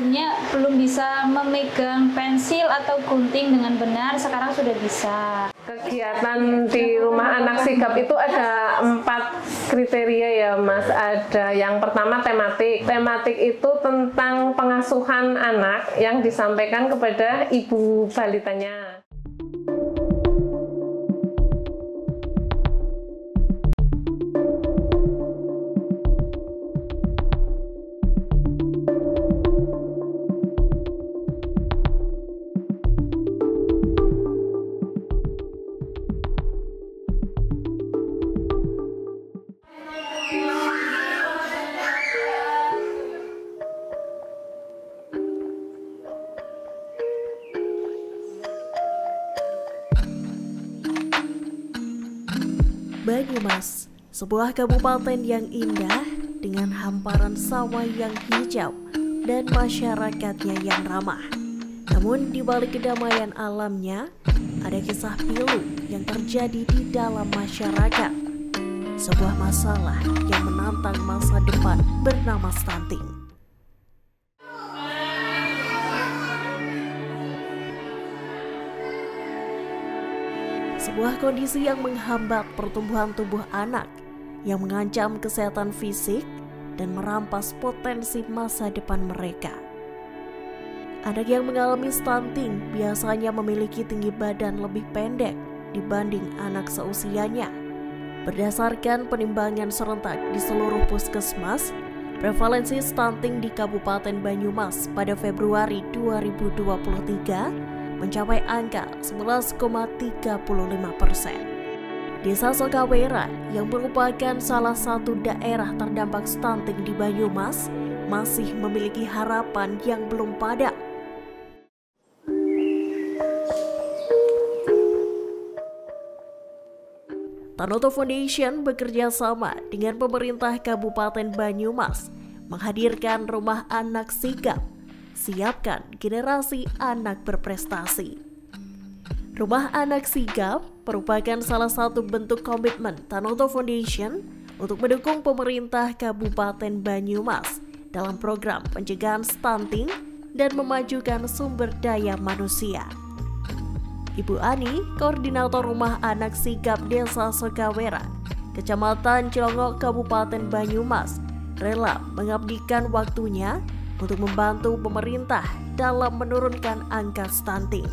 sebelumnya belum bisa memegang pensil atau gunting dengan benar, sekarang sudah bisa. Kegiatan di Rumah Anak Sigap itu ada 4 kriteria ya Mas. Ada yang pertama tematik. Tematik itu tentang pengasuhan anak yang disampaikan kepada ibu balitanya. Banyumas, sebuah kabupaten yang indah dengan hamparan sawah yang hijau dan masyarakatnya yang ramah. Namun di balik kedamaian alamnya, ada kisah pilu yang terjadi di dalam masyarakat. Sebuah masalah yang menantang masa depan bernama stunting. Sebuah kondisi yang menghambat pertumbuhan tubuh anak, yang mengancam kesehatan fisik dan merampas potensi masa depan mereka. Anak yang mengalami stunting biasanya memiliki tinggi badan lebih pendek dibanding anak seusianya. Berdasarkan penimbangan serentak di seluruh puskesmas, prevalensi stunting di Kabupaten Banyumas pada Februari 2023 mencapai angka 11,35%. Desa Sokawera yang merupakan salah satu daerah terdampak stunting di Banyumas masih memiliki harapan yang belum padam. Tanoto Foundation bekerja sama dengan pemerintah Kabupaten Banyumas menghadirkan Rumah Anak Sigap, siapkan generasi anak berprestasi. Rumah Anak Sigap merupakan salah satu bentuk komitmen Tanoto Foundation untuk mendukung pemerintah Kabupaten Banyumas dalam program pencegahan stunting dan memajukan sumber daya manusia. Ibu Ani, Koordinator Rumah Anak Sigap Desa Sokawera, Kecamatan Cilongok, Kabupaten Banyumas, rela mengabdikan waktunya untuk membantu pemerintah dalam menurunkan angka stunting.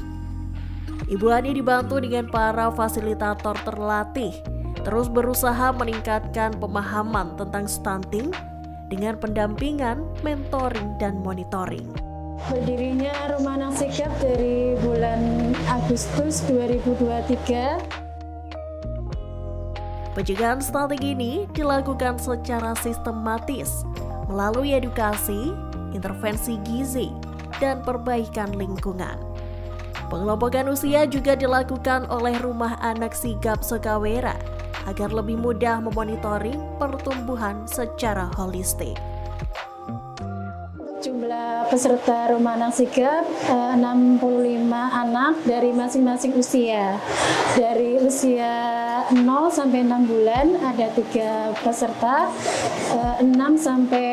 Ibu Ani dibantu dengan para fasilitator terlatih, terus berusaha meningkatkan pemahaman tentang stunting dengan pendampingan, mentoring, dan monitoring. Berdirinya Rumah Anak Sigap dari bulan Agustus 2023. Pencegahan stunting ini dilakukan secara sistematis melalui edukasi, intervensi gizi, dan perbaikan lingkungan. Pengelompokan usia juga dilakukan oleh Rumah Anak Sigap Sokawera agar lebih mudah memonitoring pertumbuhan secara holistik. Jumlah peserta Rumah Anak Sigap 65 anak dari masing-masing usia. Dari usia 0 sampai 6 bulan ada 3 peserta, 6 sampai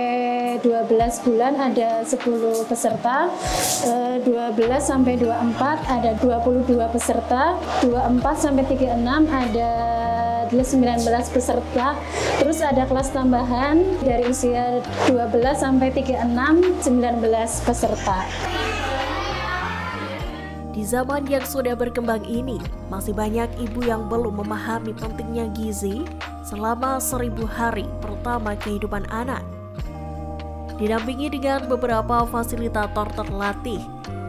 12 bulan ada 10 peserta, 12 sampai 24 ada 22 peserta, 24 sampai 36 ada 19 peserta. Terus ada kelas tambahan dari usia 12 sampai 36 19 peserta. Di zaman yang sudah berkembang ini, masih banyak ibu yang belum memahami pentingnya gizi selama 1000 hari pertama kehidupan anak. Didampingi dengan beberapa fasilitator terlatih,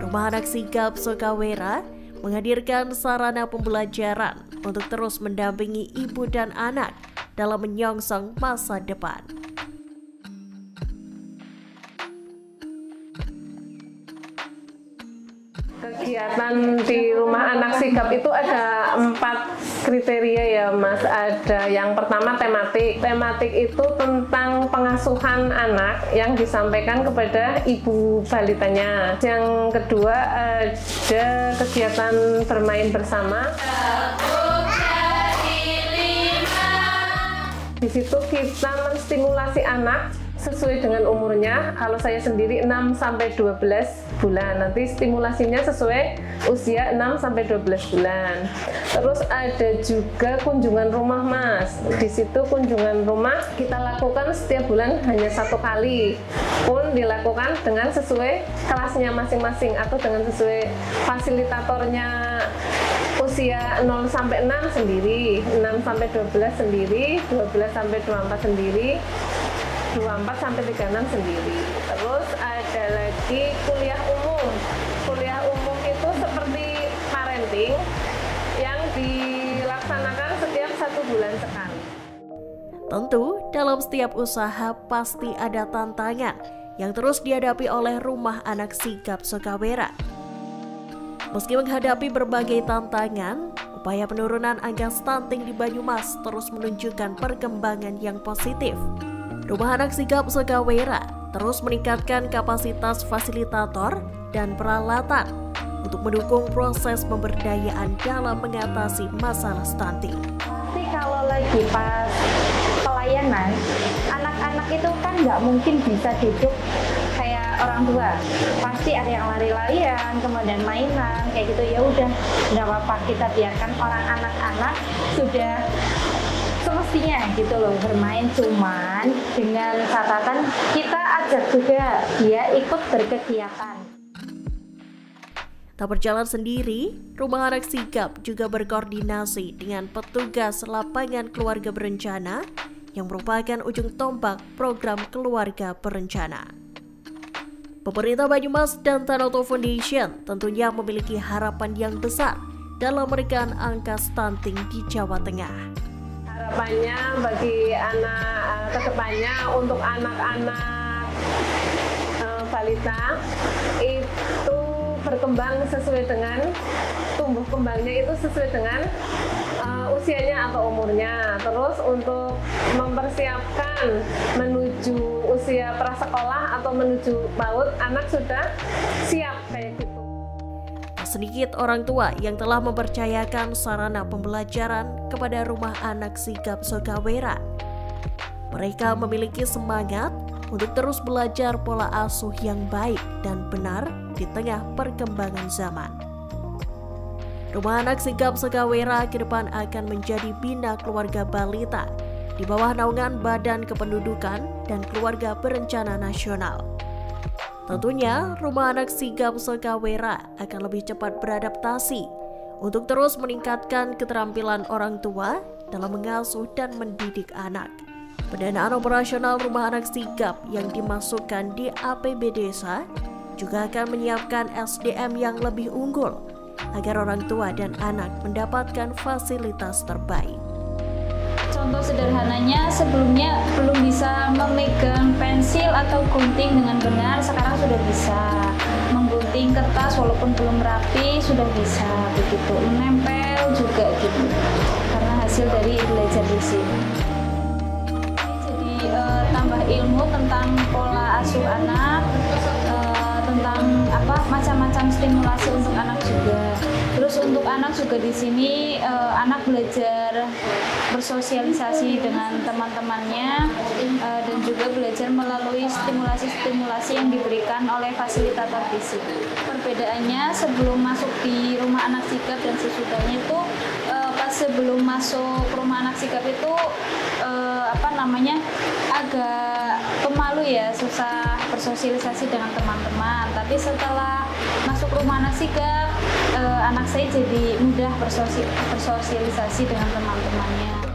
Rumah Anak Sigap Sokawera menghadirkan sarana pembelajaran untuk terus mendampingi ibu dan anak dalam menyongsong masa depan. Kegiatan di Rumah Anak Sigap itu ada 4 kriteria ya Mas. Ada yang pertama tematik. Tematik itu tentang pengasuhan anak yang disampaikan kepada ibu balitanya. Yang kedua ada kegiatan bermain bersama. Di situ kita menstimulasi anak sesuai dengan umurnya. Kalau saya sendiri 6-12 bulan, nanti stimulasinya sesuai usia 6-12 bulan. Terus ada juga kunjungan rumah Mas. Di situ kunjungan rumah kita lakukan setiap bulan hanya 1 kali, pun dilakukan dengan sesuai kelasnya masing-masing atau dengan sesuai fasilitatornya. Usia 0-6 sendiri, 6-12 sendiri, 12-24 sendiri, 24-36 sendiri. Terus ada lagi kuliah umum. Kuliah umum itu seperti parenting yang dilaksanakan setiap 1 bulan sekali. Tentu, dalam setiap usaha pasti ada tantangan yang terus dihadapi oleh Rumah Anak Sigap Sokawera. Meski menghadapi berbagai tantangan, upaya penurunan angka stunting di Banyumas terus menunjukkan perkembangan yang positif. Rumah Anak Sigap Sokawera terus meningkatkan kapasitas fasilitator dan peralatan untuk mendukung proses pemberdayaan dalam mengatasi masalah stunting. Tapi kalau lagi pas pelayanan, anak-anak itu kan nggak mungkin bisa duduk kayak orang tua. Pasti ada yang lari-larian, kemudian mainan, kayak gitu. Ya udah, nggak apa-apa, kita biarkan orang anak-anak sudah semestinya gitu loh bermain, cuman dengan catatan kita ajak juga dia ikut berkegiatan. Tak berjalan sendiri, Rumah Anak Sigap juga berkoordinasi dengan petugas lapangan keluarga berencana yang merupakan ujung tombak program keluarga berencana. Pemerintah Banyumas dan Tanoto Foundation tentunya memiliki harapan yang besar dalam menekan angka stunting di Jawa Tengah. Harapannya bagi anak kedepannya untuk anak-anak balita itu berkembang sesuai dengan tumbuh kembangnya itu sesuai dengan usianya atau umurnya. Terus untuk mempersiapkan menuju usia prasekolah atau menuju PAUD, anak sudah siap kayak gitu. Tak sedikit orang tua yang telah mempercayakan sarana pembelajaran kepada Rumah Anak Sigap Sokawera. Mereka memiliki semangat untuk terus belajar pola asuh yang baik dan benar di tengah perkembangan zaman. Rumah Anak Sigap Sokawera ke depan akan menjadi bina keluarga balita di bawah naungan Badan Kependudukan dan Keluarga Berencana Nasional. Tentunya, Rumah Anak Sigap Sokawera akan lebih cepat beradaptasi untuk terus meningkatkan keterampilan orang tua dalam mengasuh dan mendidik anak. Pendanaan operasional Rumah Anak Sigap yang dimasukkan di APB Desa juga akan menyiapkan SDM yang lebih unggul agar orang tua dan anak mendapatkan fasilitas terbaik. Contoh sederhananya, sebelumnya belum bisa memegang pensil atau gunting dengan benar, sekarang sudah bisa. Menggunting kertas walaupun belum rapi sudah bisa, begitu. Menempel juga gitu, karena hasil dari belajar di sini. Jadi tambah ilmu tentang pola asuh anak, tentang macam-macam stimulasi untuk anak juga. Terus untuk anak juga di sini anak belajar bersosialisasi dengan teman-temannya dan juga belajar melalui stimulasi-stimulasi yang diberikan oleh fasilitator di sini. Perbedaannya sebelum masuk di Rumah Anak Sigap dan sesudahnya itu pas sebelum masuk Rumah Anak Sigap itu agak pemalu ya, susah bersosialisasi dengan teman-teman. Tapi setelah masuk Rumah Anak Sigap, anak saya jadi mudah bersosialisasi dengan teman-temannya.